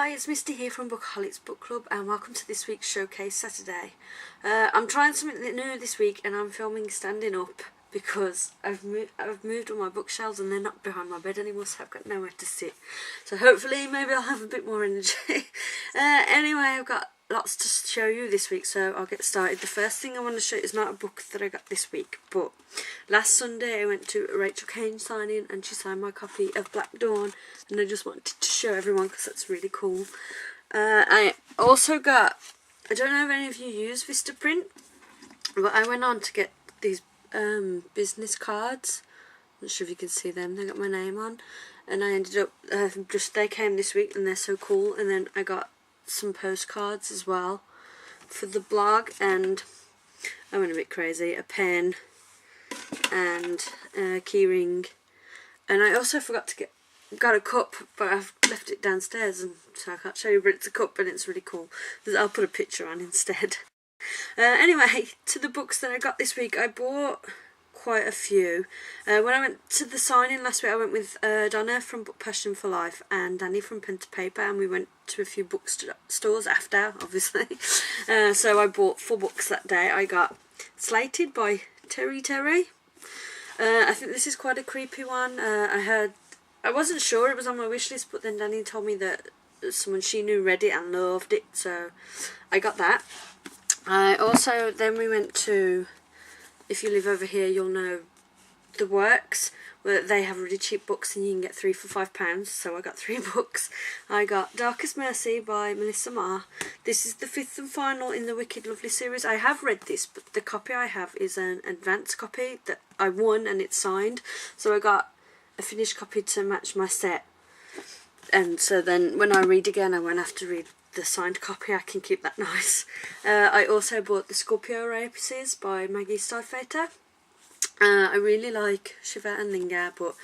Hi, it's Misty here from Bookaholics Book Club and welcome to this week's Showcase Saturday. I'm trying something new this week and I'm filming standing up because I've moved all my bookshelves and they're not behind my bed anymore, so I've got nowhere to sit. So hopefully maybe I'll have a bit more energy. Anyway, I've got lots to show you this week, so I'll get started. The first thing I want to show you is not a book that I got this week, but last Sunday I went to a Rachel Caine signing and she signed my copy of Black Dawn, and I just wanted to show everyone because that's really cool. I also got, I don't know if any of you use Vistaprint, but I went on to get these business cards. I'm not sure if you can see them, they got my name on, and I ended up, they came this week and they're so cool. And then I got some postcards as well for the blog, and I went a bit crazy, a pen and a key ring, and I also forgot to got a cup, but I've left it downstairs and so I can't show you, but it's a cup and it's really cool. I'll put a picture on instead. Anyway, to the books that I got this week, I bought quite a few. When I went to the signing last week, I went with Donna from Book Passion for Life and Danny from Pen to Paper, and we went to a few bookstores after, obviously. So I bought 4 books that day. I got Slated by Terry. I think this is quite a creepy one. I wasn't sure it was on my wish list, but then Danny told me that someone she knew read it and loved it, so I got that. Then we went to, if you live over here you'll know The Works, where they have really cheap books and you can get 3 for £5, so I got 3 books. I got Darkest Mercy by Melissa Marr. This is the 5th and final in the Wicked Lovely series. I have read this, but the copy I have is an advanced copy that I won and it's signed, so I got a finished copy to match my set, and so then when I read again I won't have to read the signed copy. I can keep that nice. I also bought the Scorpio Races by Maggie Stiefvater. I really like Shiver and Linger, but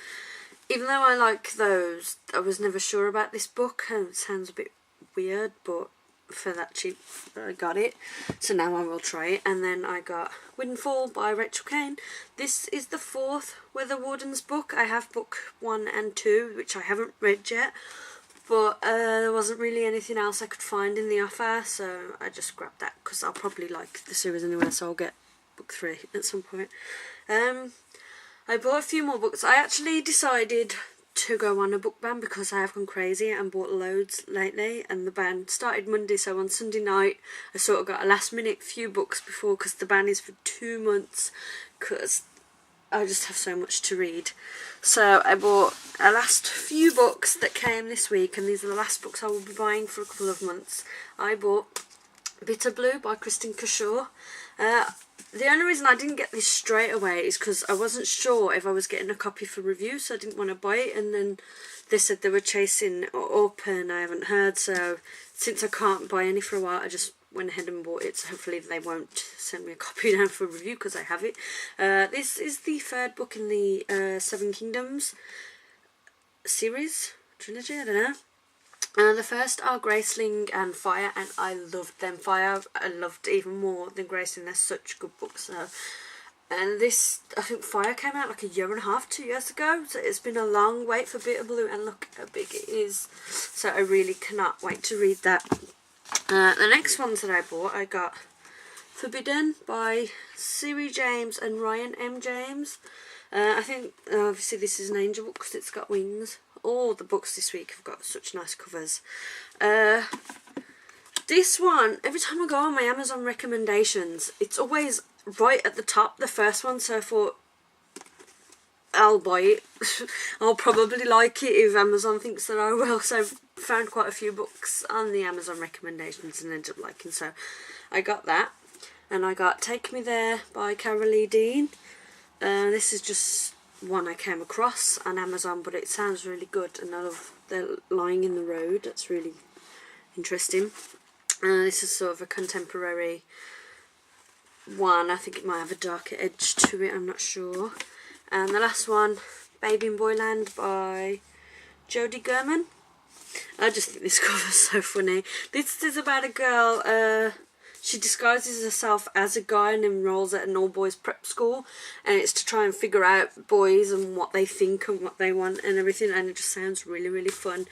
even though I like those, I was never sure about this book, and it sounds a bit weird, but for that cheap I got it, so now I will try it. And then I got Windfall by Rachel Caine. This is the 4th Weather Wardens book. I have book 1 and 2, which I haven't read yet, but there wasn't really anything else I could find in the offer, so I just grabbed that because I'll probably like the series anyway, so I'll get book 3 at some point. I bought a few more books. I actually decided to go on a book ban because I have gone crazy and bought loads lately, and the ban started Monday, so on Sunday night I sort of got a last minute few books before, because the ban is for 2 months because I just have so much to read. So I bought a last few books that came this week, and these are the last books I will be buying for a couple of months. I bought Bitter Blue by Kristen Kershaw. The only reason I didn't get this straight away is because I wasn't sure if I was getting a copy for review, so I didn't want to buy it, and then they said they were chasing up and I haven't heard, so since I can't buy any for a while I just went ahead and bought it, so hopefully they won't send me a copy down for review because I have it. This is the 3rd book in the 7 Kingdoms series, trilogy, I don't know. The first are Graceling and Fire, and I loved them. Fire I loved even more than Graceling. They're such good books. So, and this, I think Fire came out like 1.5 years, 2 years ago, so it's been a long wait for Bitter Blue, and look how big it is, so I really cannot wait to read that. The next ones that I bought, I got Forbidden by Siri James and Ryan M. James. I think obviously this is an angel book because it's got wings. All the books this week have got such nice covers. This one, every time I go on my Amazon recommendations, it's always right at the top, the first one, so I thought I'll buy it. I'll probably like it if Amazon thinks that I will, so I've found quite a few books on the Amazon recommendations and ended up liking, so I got that. And I got Take Me There by Carolee Dean. This is just one I came across on Amazon, but it sounds really good, and I love the Lying in the Road. That's really interesting. This is sort of a contemporary one. I think it might have a darker edge to it, I'm not sure. And the last one, Baby in Boyland by Jodie Gurman. I just think this cover is so funny. This is about a girl, she disguises herself as a guy and enrolls at an all-boys prep school, and it's to try and figure out boys and what they think and what they want and everything, and it just sounds really, really fun.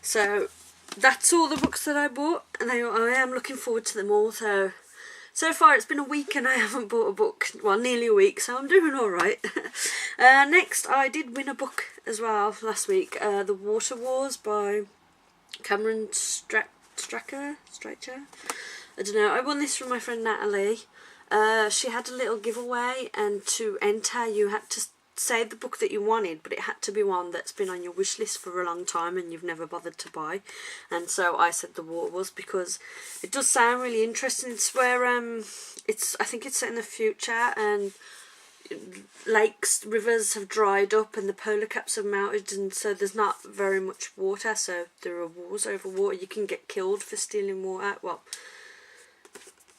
So that's all the books that I bought, and I am looking forward to them all. So far it's been a week and I haven't bought a book, well, nearly a week, so I'm doing alright. Next, I did win a book as well last week, The Water Wars by Cameron Stracher? I don't know. I won this from my friend Natalie. She had a little giveaway, and to enter you had to say the book that you wanted, but it had to be one that's been on your wish list for a long time and you've never bothered to buy. And so I said The Water Wars because it does sound really interesting. It's where I think it's set in the future, and lakes, rivers have dried up and the polar caps have melted, and so there's not very much water, so there are wars over water. You can get killed for stealing water. Well,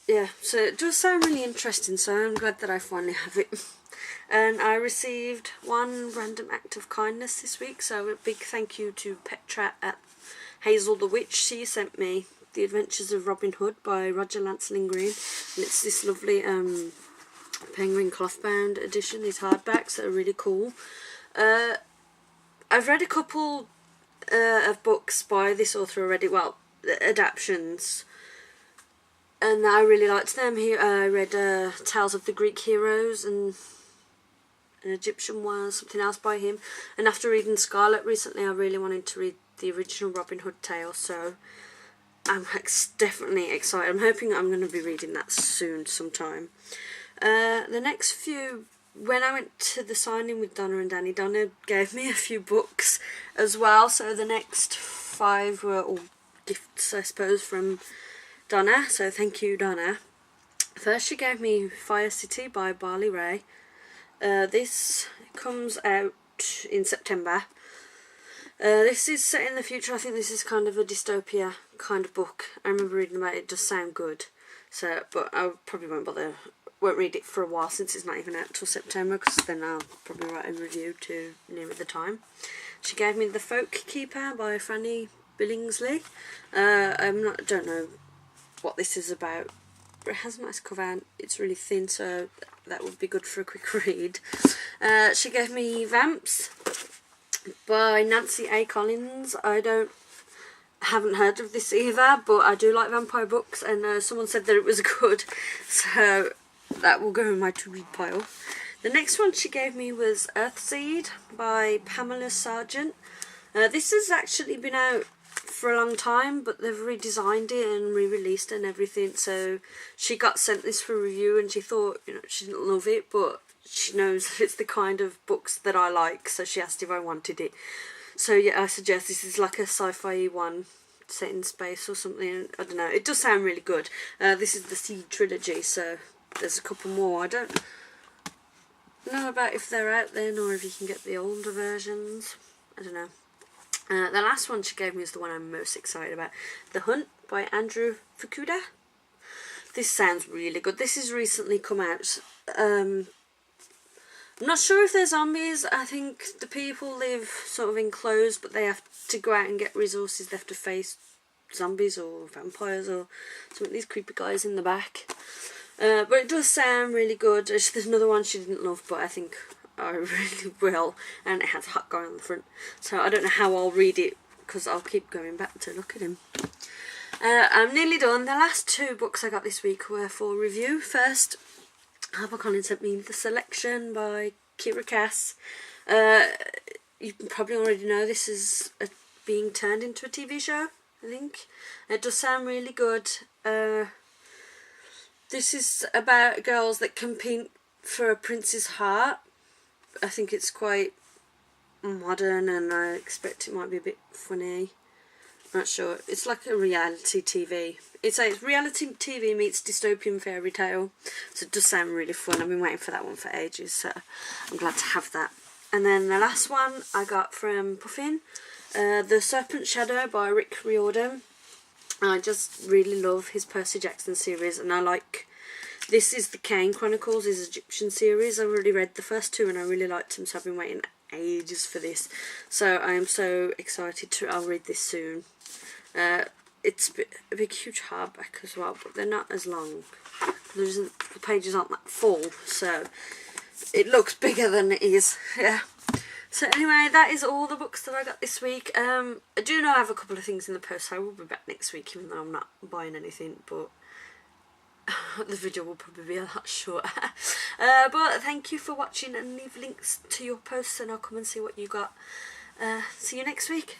yeah, so it does sound really interesting, so I'm glad that I finally have it. And I received one random act of kindness this week, so a big thank you to Petra at Hazel the Witch. She sent me The Adventures of Robin Hood by Roger Lancelin Green, and it's this lovely penguin cloth-bound edition, these hardbacks that are really cool. I've read a couple of books by this author already, well, adaptions, and I really liked them. I read Tales of the Greek Heroes and an Egyptian one, something else by him, and after reading Scarlet recently I really wanted to read the original Robin Hood tale, so I'm definitely excited. I'm hoping I'm going to be reading that soon sometime. The next few, when I went to the signing with Donna and Danny, Donna gave me a few books as well, so the next 5 were all gifts, I suppose, from Donna, so thank you, Donna. First she gave me Fire City by Barley Ray. This comes out in September. This is set in the future. I think this is kind of a dystopia kind of book. I remember reading about it. It does sound good. So, but I probably won't read it for a while since it's not even out till September, because then I'll probably write a review to near at the time. She gave me The Folk Keeper by Franny Billingsley. I don't know what this is about, but it has a nice cover and it's really thin, so that would be good for a quick read. She gave me Vamps by Nancy A. Collins. I haven't heard of this either, but I do like vampire books, and someone said that it was good, so that will go in my to read pile. The next one she gave me was Earthseed by Pamela Sargent. This has actually been out for a long time, but they've redesigned it and re-released it and everything, so she got sent this for review and she thought, she didn't love it, but she knows that it's the kind of books that I like, so she asked if I wanted it. So yeah, I suggest this is like a sci-fi one set in space or something. I don't know, it does sound really good. This is the Seed trilogy, so there's a couple more. I don't know about if they're out then or if you can get the older versions. I don't know. The last one she gave me is the one I'm most excited about. The Hunt by Andrew Fukuda. This sounds really good. This has recently come out. I'm not sure if they're zombies. I think the people live sort of enclosed, but they have to go out and get resources. They have to face zombies or vampires or some of these creepy guys in the back. But it does sound really good. There's another one she didn't love, but I think I really will, and it has a hot guy on the front, so I don't know how I'll read it because I'll keep going back to look at him. I'm nearly done. The last 2 books I got this week were for review. First, HarperCollins sent me The Selection by Kira Cass. You probably already know this is being turned into a TV show, I think. It does sound really good. This is about girls that compete for a prince's heart. I think it's quite modern, and I expect it might be a bit funny. I'm not sure. It's like a reality TV. It's reality TV meets dystopian fairy tale, so it does sound really fun. I've been waiting for that one for ages, so I'm glad to have that. And then the last one I got from Puffin, The Serpent Shadow by Rick Riordan. I just really love his Percy Jackson series, and I like... This is the Caine Chronicles, his Egyptian series. I've already read the first 2 and I really liked them, so I've been waiting ages for this. So I am so excited I'll read this soon. It's a big huge hardback as well, but they're not as long. The pages aren't that full, so it looks bigger than it is. Yeah. So anyway, that is all the books that I got this week. I do know I have a couple of things in the post, so I will be back next week, even though I'm not buying anything, but the video will probably be a lot shorter. But thank you for watching, and leave links to your posts and I'll come and see what you got. See you next week.